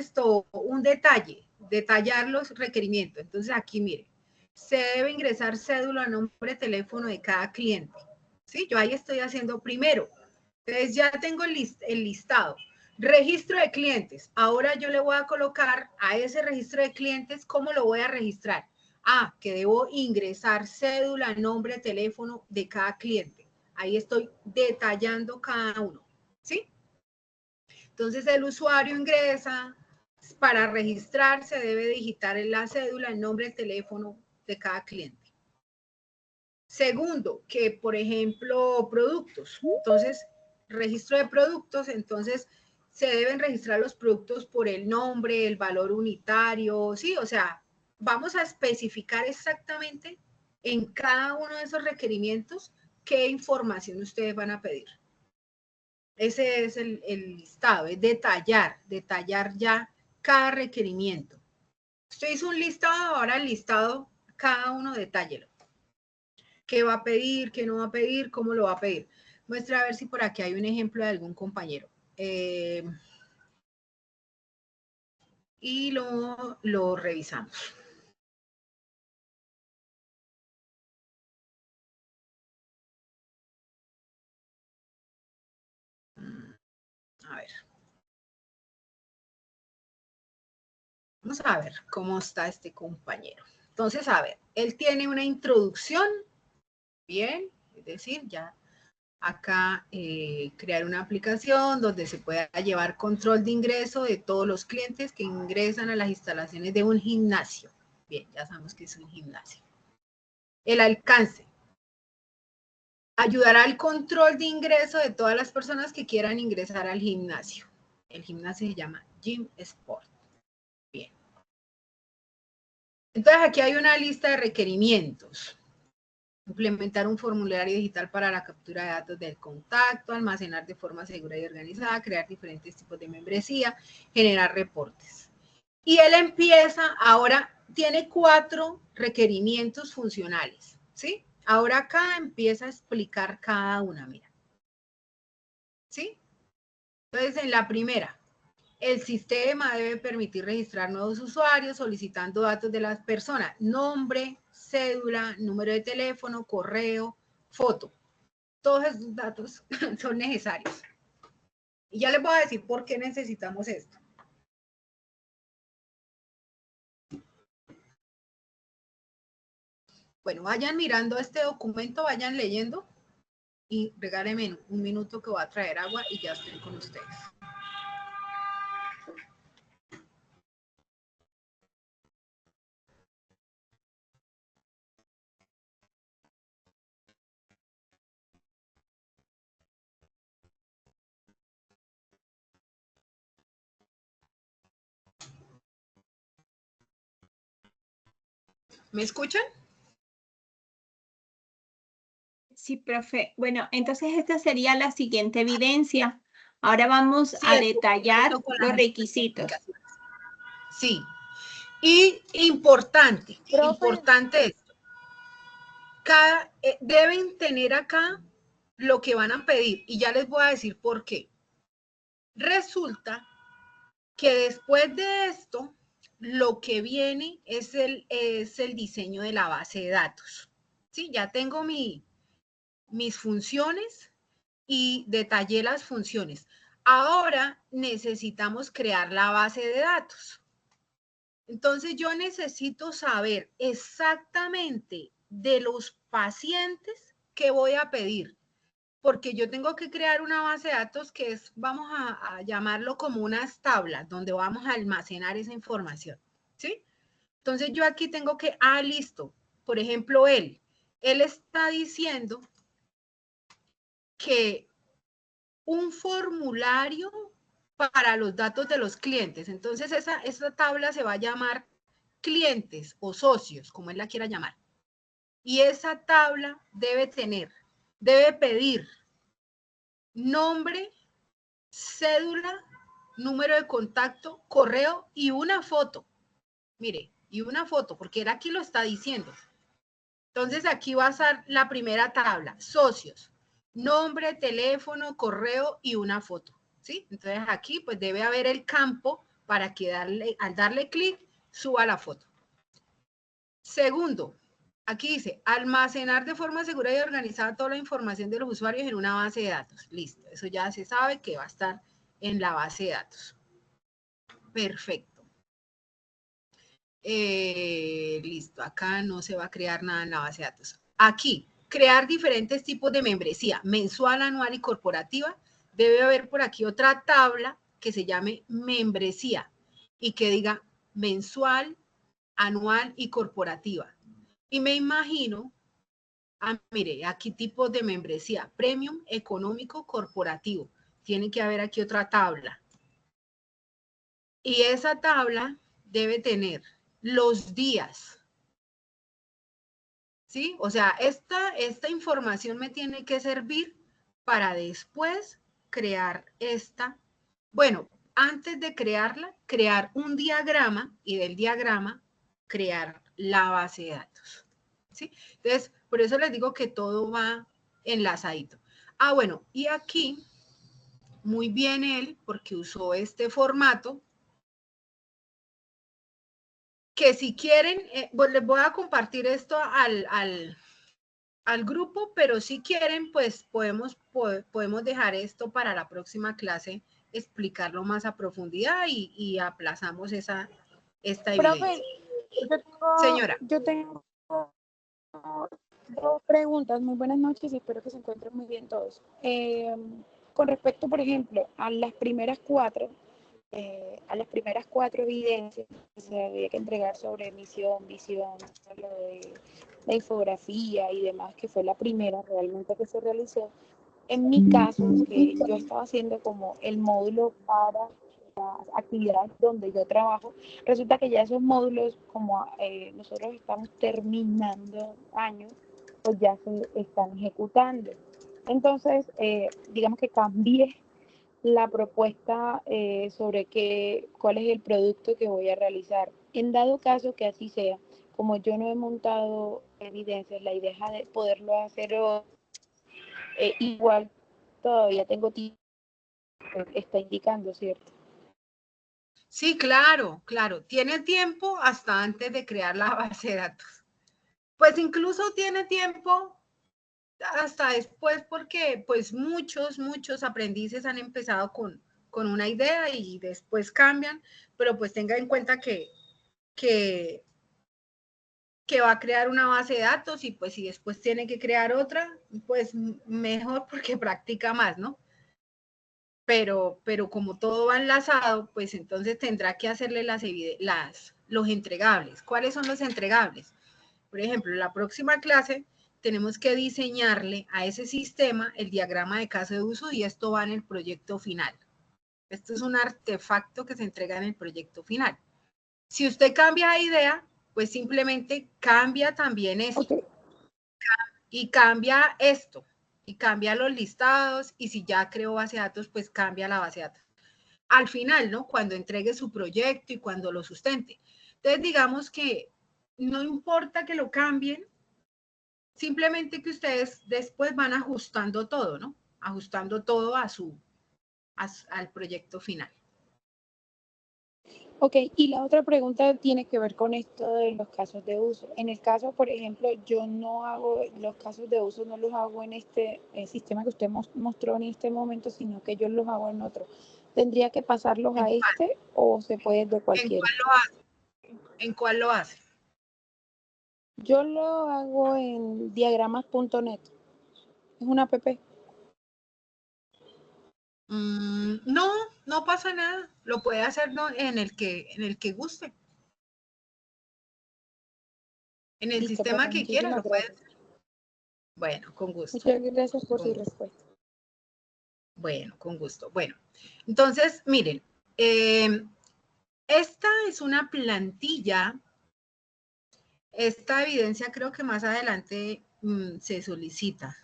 un detalle, detallar los requerimientos. Entonces aquí mire, se debe ingresar cédula, nombre, teléfono de cada cliente. ¿Sí? Yo ahí estoy haciendo primero. Entonces ya tengo el listado. Registro de clientes. Ahora yo le voy a colocar a ese registro de clientes, ¿cómo lo voy a registrar? Ah, que debo ingresar cédula, nombre, teléfono de cada cliente. Ahí estoy detallando cada uno, ¿sí? Entonces el usuario ingresa, para registrarse debe digitar en la cédula el nombre, el teléfono de cada cliente. Segundo, que por ejemplo, productos. Entonces, registro de productos, entonces se deben registrar los productos por el nombre, el valor unitario, ¿sí? O sea, vamos a especificar exactamente en cada uno de esos requerimientos qué información ustedes van a pedir. Ese es el listado, es detallar ya cada requerimiento. Usted hizo un listado, ahora el listado, cada uno detállelo. ¿Qué va a pedir? ¿Qué no va a pedir? ¿Cómo lo va a pedir? Muestra a ver si por aquí hay un ejemplo de algún compañero. Y lo revisamos. A ver. Vamos a ver cómo está este compañero. Entonces, a ver, él tiene una introducción. Bien, es decir, ya acá crear una aplicación donde se pueda llevar control de ingreso de todos los clientes que ingresan a las instalaciones de un gimnasio. Bien, ya sabemos que es un gimnasio. El alcance. Ayudará al control de ingreso de todas las personas que quieran ingresar al gimnasio. El gimnasio se llama Gym Sport. Bien. Entonces aquí hay una lista de requerimientos. Implementar un formulario digital para la captura de datos del contacto, almacenar de forma segura y organizada, crear diferentes tipos de membresía, generar reportes. Y él empieza, ahora tiene 4 requerimientos funcionales, ¿sí? Ahora acá empieza a explicar cada una, mira. ¿Sí? Entonces, en la primera, el sistema debe permitir registrar nuevos usuarios solicitando datos de las personas, nombre, cédula, número de teléfono, correo, foto. Todos esos datos son necesarios. Y ya les voy a decir por qué necesitamos esto. Bueno, vayan mirando este documento, vayan leyendo y regálenme un minuto que voy a traer agua y ya estoy con ustedes. ¿Me escuchan? Sí, profe. Bueno, entonces esta sería la siguiente evidencia. Ahora vamos a detallar los requisitos. Sí. Y importante esto. Deben tener acá lo que van a pedir y ya les voy a decir por qué. Resulta que después de esto, lo que viene es el diseño de la base de datos. ¿Sí? Ya tengo mis funciones y detallé las funciones. Ahora necesitamos crear la base de datos. Entonces yo necesito saber exactamente de los pacientes que voy a pedir, porque yo tengo que crear una base de datos que es, vamos a llamarlo como unas tablas, donde vamos a almacenar esa información, ¿sí? Entonces yo aquí tengo que, listo. Por ejemplo, él está diciendo que un formulario para los datos de los clientes. Entonces esa tabla se va a llamar clientes o socios, como él la quiera llamar. Y esa tabla debe pedir nombre, cédula, número de contacto, correo y una foto. Mire, y una foto, porque él aquí lo está diciendo. Entonces aquí va a estar la primera tabla, socios, nombre, teléfono, correo y una foto, ¿sí? Entonces aquí pues debe haber el campo para que al darle clic suba la foto. Segundo, aquí dice, almacenar de forma segura y organizada toda la información de los usuarios en una base de datos. Listo, eso ya se sabe que va a estar en la base de datos. Perfecto. Listo, acá no se va a crear nada en la base de datos. Aquí, crear diferentes tipos de membresía, mensual, anual y corporativa. Debe haber por aquí otra tabla que se llame membresía y que diga mensual, anual y corporativa. Y me imagino, mire, aquí tipos de membresía, premium, económico, corporativo. Tiene que haber aquí otra tabla. Y esa tabla debe tener los días, ¿sí? O sea, esta información me tiene que servir para después crear bueno, antes de crearla, crear un diagrama y del diagrama crear la base de datos, ¿sí? Entonces, por eso les digo que todo va enlazadito. Bueno, y aquí, muy bien él, porque usó este formato, que si quieren, pues les voy a compartir esto al grupo, pero si quieren, pues podemos dejar esto para la próxima clase, explicarlo más a profundidad y aplazamos esta evidencia. Señora. Yo tengo dos preguntas. Muy buenas noches y espero que se encuentren muy bien todos. Con respecto, por ejemplo, a las primeras cuatro evidencias que se había que entregar sobre misión, visión, lo de la infografía y demás, que fue la primera realmente que se realizó. En mi caso, que yo estaba haciendo como el módulo para las actividades donde yo trabajo, resulta que ya esos módulos, como nosotros estamos terminando años, pues ya se están ejecutando. Entonces, digamos que cambié la propuesta sobre cuál es el producto que voy a realizar. En dado caso que así sea, como yo no he montado evidencias, la idea de poderlo hacer igual, todavía tengo tiempo, está indicando, ¿cierto? Sí, claro, claro. Tiene tiempo hasta antes de crear la base de datos. Pues incluso tiene tiempo hasta después porque pues muchos aprendices han empezado con una idea y después cambian, pero pues tenga en cuenta que va a crear una base de datos y pues si después tiene que crear otra, pues mejor porque practica más, ¿no? Pero como todo va enlazado, pues entonces tendrá que hacerle los entregables. ¿Cuáles son los entregables? Por ejemplo, en la próxima clase tenemos que diseñarle a ese sistema el diagrama de caso de uso y esto va en el proyecto final. Esto es un artefacto que se entrega en el proyecto final. Si usted cambia de idea, pues simplemente cambia también esto. Okay. Y cambia esto. Y cambia los listados. Y si ya creó base de datos, pues cambia la base de datos. Al final, ¿no? Cuando entregue su proyecto y cuando lo sustente. Entonces, digamos que no importa que lo cambien, simplemente que ustedes después van ajustando todo, ¿no? Ajustando todo al proyecto final. Ok, y la otra pregunta tiene que ver con esto de los casos de uso. En el caso, por ejemplo, yo no hago los casos de uso, no los hago en este sistema que usted mostró en este momento, sino que yo los hago en otro. ¿Tendría que pasarlos a este o se puede de cualquiera? ¿En cuál lo hace? Yo lo hago en diagramas.net. Es una app. No pasa nada. Lo puede hacer en el que guste. En el Listo, sistema profe, que quiera lo puede muchísimas hacer. Bueno, con gusto. Muchas gracias por Con su gusto. respuesta. Bueno, con gusto. Bueno, entonces, miren, esta es una plantilla. Esta evidencia creo que más adelante se solicita.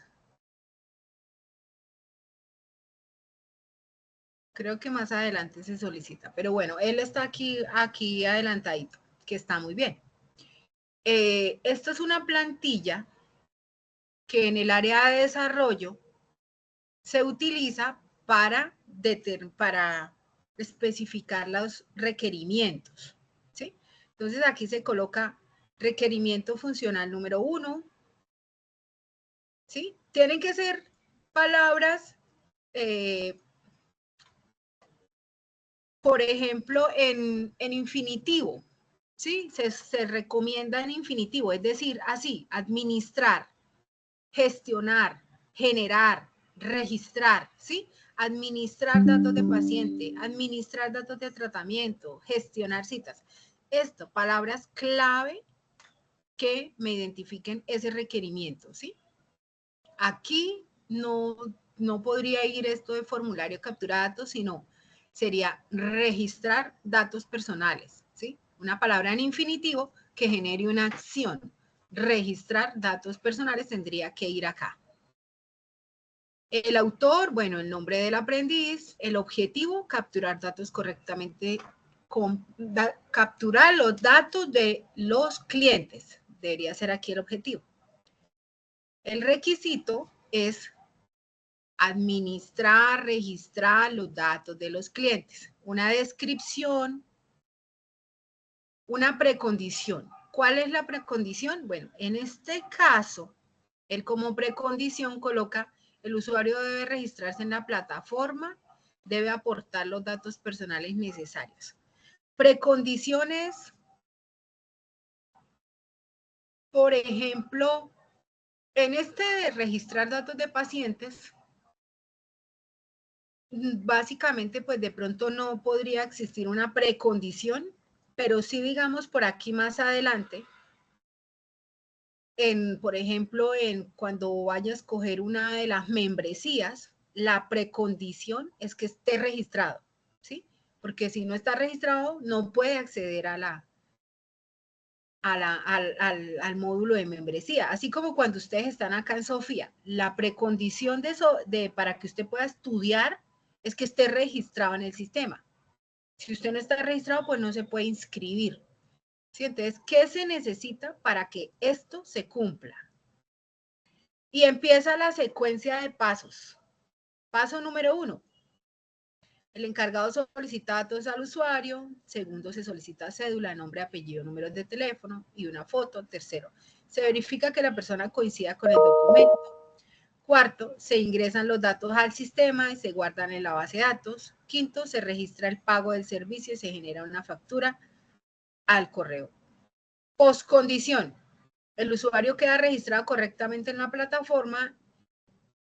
Creo que más adelante se solicita, pero bueno, él está aquí adelantadito, que está muy bien. Esto es una plantilla que en el área de desarrollo se utiliza para especificar los requerimientos, ¿sí? Entonces aquí se coloca requerimiento funcional número 1, ¿sí? Tienen que ser palabras, por ejemplo, en infinitivo, ¿sí? Se recomienda en infinitivo, es decir, así, administrar, gestionar, generar, registrar, ¿sí? Administrar datos de paciente, administrar datos de tratamiento, gestionar citas. Esto, palabras clave que me identifiquen ese requerimiento, ¿sí? Aquí no podría ir esto de formulario captura datos, sino sería registrar datos personales, ¿sí? Una palabra en infinitivo que genere una acción. Registrar datos personales tendría que ir acá. El autor, bueno, el nombre del aprendiz, el objetivo, capturar datos correctamente, capturar los datos de los clientes. Debería ser aquí el objetivo. El requisito es administrar, registrar los datos de los clientes. Una descripción, una precondición. ¿Cuál es la precondición? Bueno, en este caso, él como precondición coloca: el usuario debe registrarse en la plataforma, debe aportar los datos personales necesarios. Precondiciones, por ejemplo, en este de registrar datos de pacientes, básicamente, pues de pronto no podría existir una precondición, pero sí, digamos, por aquí más adelante, por ejemplo, cuando vaya a escoger una de las membresías, la precondición es que esté registrado, ¿sí? Porque si no está registrado, no puede acceder al módulo de membresía. Así como cuando ustedes están acá en Sofía, la precondición para que usted pueda estudiar es que esté registrado en el sistema. Si usted no está registrado, pues no se puede inscribir. ¿Sí? Entonces, ¿qué se necesita para que esto se cumpla? Y empieza la secuencia de pasos. Paso número 1. El encargado solicita datos al usuario. Segundo, se solicita cédula, nombre, apellido, números de teléfono y una foto. Tercero, se verifica que la persona coincida con el documento. Cuarto, se ingresan los datos al sistema y se guardan en la base de datos. Quinto, se registra el pago del servicio y se genera una factura al correo. Postcondición. El usuario queda registrado correctamente en la plataforma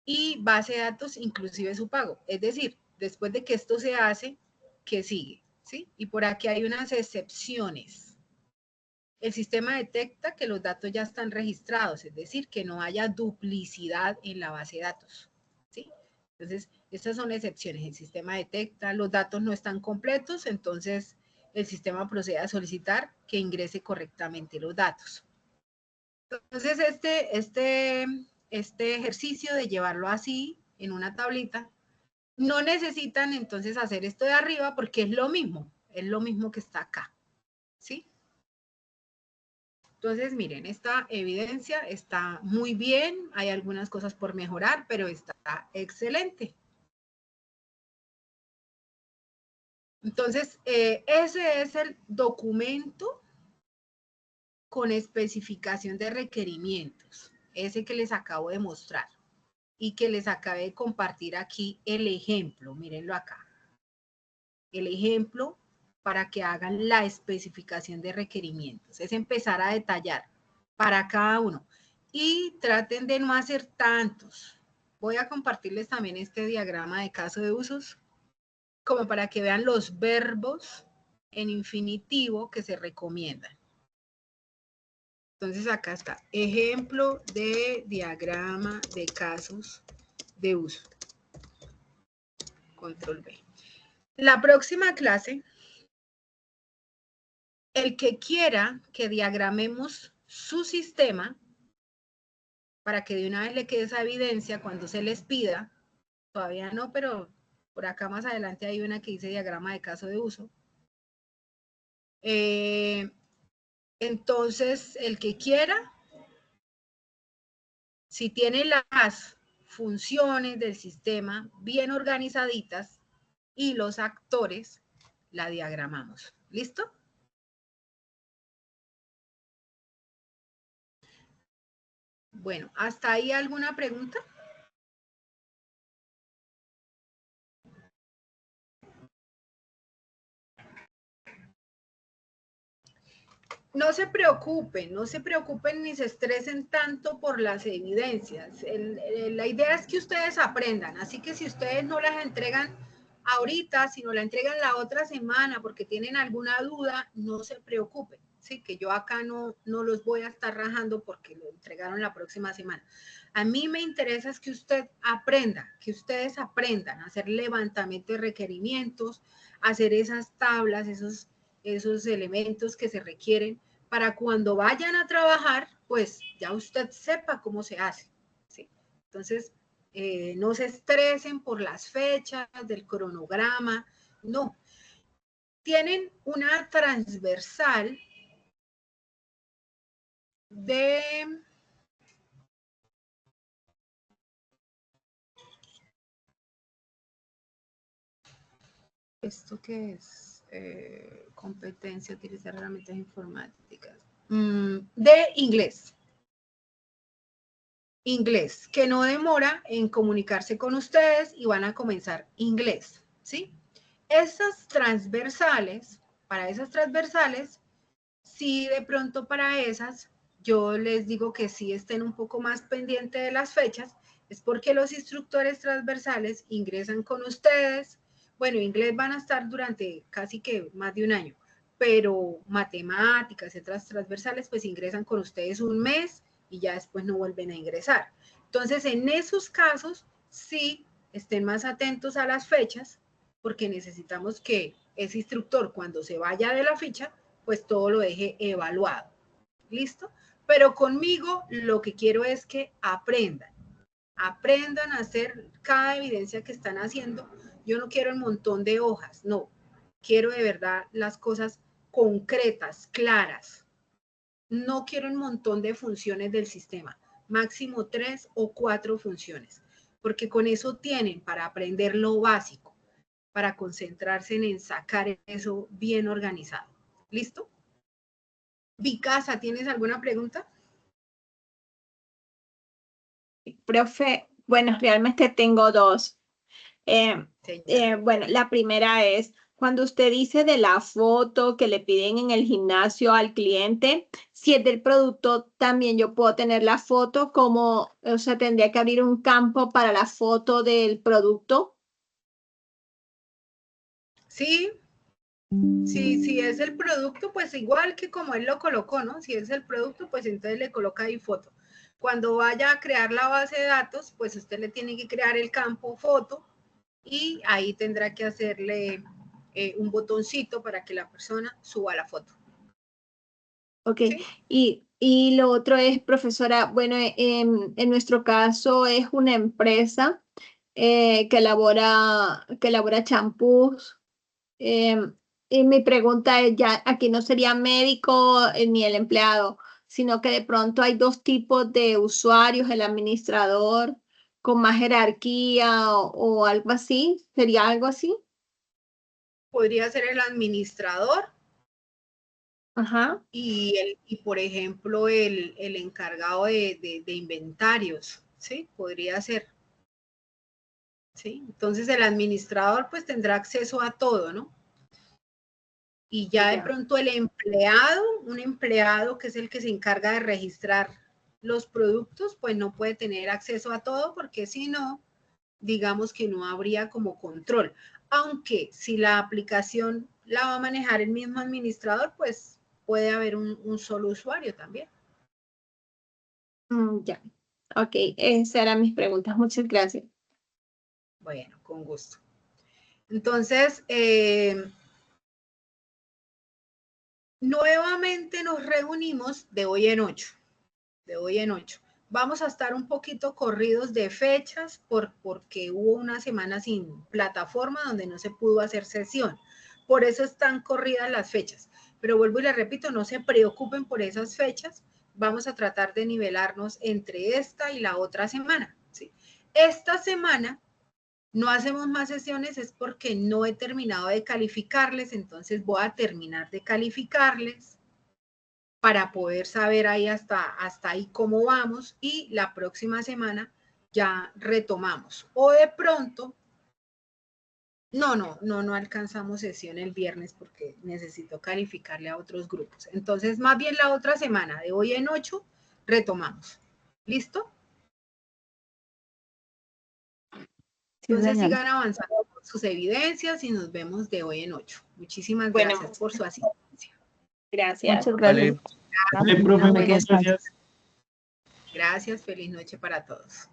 y base de datos, inclusive su pago. Es decir, después de que esto se hace, ¿qué sigue? ¿Sí? Y por aquí hay unas excepciones. El sistema detecta que los datos ya están registrados, es decir, que no haya duplicidad en la base de datos. ¿Sí? Entonces, estas son excepciones. El sistema detecta, los datos no están completos, entonces el sistema procede a solicitar que ingrese correctamente los datos. Entonces, este ejercicio de llevarlo así, en una tablita, no necesitan entonces hacer esto de arriba porque es lo mismo que está acá, ¿sí? Entonces, miren, esta evidencia está muy bien, hay algunas cosas por mejorar, pero está excelente. Entonces, ese es el documento con especificación de requerimientos, ese que les acabo de mostrar y que les acabé de compartir aquí el ejemplo, mírenlo acá. El ejemplo para que hagan la especificación de requerimientos. Es empezar a detallar para cada uno. Y traten de no hacer tantos. Voy a compartirles también este diagrama de caso de usos, como para que vean los verbos en infinitivo que se recomiendan. Entonces acá está, ejemplo de diagrama de casos de uso. Control B. La próxima clase, el que quiera que diagramemos su sistema, para que de una vez le quede esa evidencia cuando se les pida, todavía no, pero por acá más adelante hay una que dice diagrama de caso de uso. Entonces, el que quiera, si tiene las funciones del sistema bien organizaditas y los actores, la diagramamos. ¿Listo? Bueno, ¿hasta ahí alguna pregunta? No se preocupen ni se estresen tanto por las evidencias. La idea es que ustedes aprendan, así que si ustedes no las entregan ahorita, si no la entregan la otra semana porque tienen alguna duda, no se preocupen, ¿sí? Que yo acá no los voy a estar rajando porque lo entregaron la próxima semana. A mí me interesa es que usted aprenda, que ustedes aprendan a hacer levantamiento de requerimientos, hacer esas tablas, esos elementos que se requieren para cuando vayan a trabajar, pues ya usted sepa cómo se hace, ¿sí? Entonces, no se estresen por las fechas del cronograma, no. Tienen una transversal de... ¿Esto qué es? Competencia, utilizar herramientas informáticas. De inglés. Inglés, que no demora en comunicarse con ustedes y van a comenzar inglés, ¿sí? Esas transversales, para esas transversales, sí de pronto para esas, yo les digo que sí estén un poco más pendientes de las fechas, es porque los instructores transversales ingresan con ustedes. Bueno, inglés van a estar durante casi que más de un año, pero matemáticas y otras transversales pues ingresan con ustedes un mes y ya después no vuelven a ingresar. Entonces, en esos casos, sí estén más atentos a las fechas, porque necesitamos que ese instructor, cuando se vaya de la ficha, pues todo lo deje evaluado. ¿Listo? Pero conmigo lo que quiero es que aprendan a hacer cada evidencia que están haciendo. Yo no quiero un montón de hojas, no. Quiero de verdad las cosas concretas, claras. No quiero un montón de funciones del sistema, máximo 3 o 4 funciones, porque con eso tienen para aprender lo básico, para concentrarse en sacar eso bien organizado. ¿Listo? Vicasa, ¿tienes alguna pregunta? Profe, bueno, realmente tengo dos. Bueno, la primera es, cuando usted dice de la foto que le piden en el gimnasio al cliente, si es del producto, también yo puedo tener la foto como, o sea, tendría que abrir un campo para la foto del producto. Sí, si es el producto, pues igual que como él lo colocó, ¿no? Si es el producto, pues entonces le coloca ahí foto. Cuando vaya a crear la base de datos, pues usted le tiene que crear el campo foto y ahí tendrá que hacerle un botoncito para que la persona suba la foto. Ok, ¿Sí? y lo otro es, profesora, bueno, en nuestro caso es una empresa que elabora champús. Y mi pregunta es ya, aquí no sería médico ni el empleado, sino que de pronto hay dos tipos de usuarios, el administrador con más jerarquía o algo así, ¿sería algo así? Podría ser el administrador Ajá. y por ejemplo, el encargado de inventarios, ¿sí? Podría ser. ¿Sí? Entonces el administrador pues tendrá acceso a todo, ¿no? Y ya de pronto el empleado, un empleado que es el que se encarga de registrar los productos, pues no puede tener acceso a todo porque si no, digamos que no habría como control. Aunque si la aplicación la va a manejar el mismo administrador, pues puede haber un solo usuario también. Ya. Ok, esas eran mis preguntas. Muchas gracias. Bueno, con gusto. Entonces, nuevamente nos reunimos de hoy en 8. De hoy en 8. Vamos a estar un poquito corridos de fechas porque hubo una semana sin plataforma donde no se pudo hacer sesión. Por eso están corridas las fechas. Pero vuelvo y les repito, no se preocupen por esas fechas. Vamos a tratar de nivelarnos entre esta y la otra semana. ¿Sí? Esta semana no hacemos más sesiones es porque no he terminado de calificarles, entonces voy a terminar de calificarles para poder saber ahí hasta ahí cómo vamos y la próxima semana ya retomamos. O de pronto, no alcanzamos sesión el viernes porque necesito calificarle a otros grupos. Entonces, más bien la otra semana, de hoy en 8, retomamos. ¿Listo? Entonces sigan avanzando con sus evidencias y nos vemos de hoy en 8. Muchísimas gracias por su asistencia. Gracias. Muchas gracias. Vale, profe, muchas gracias. Gracias, feliz noche para todos.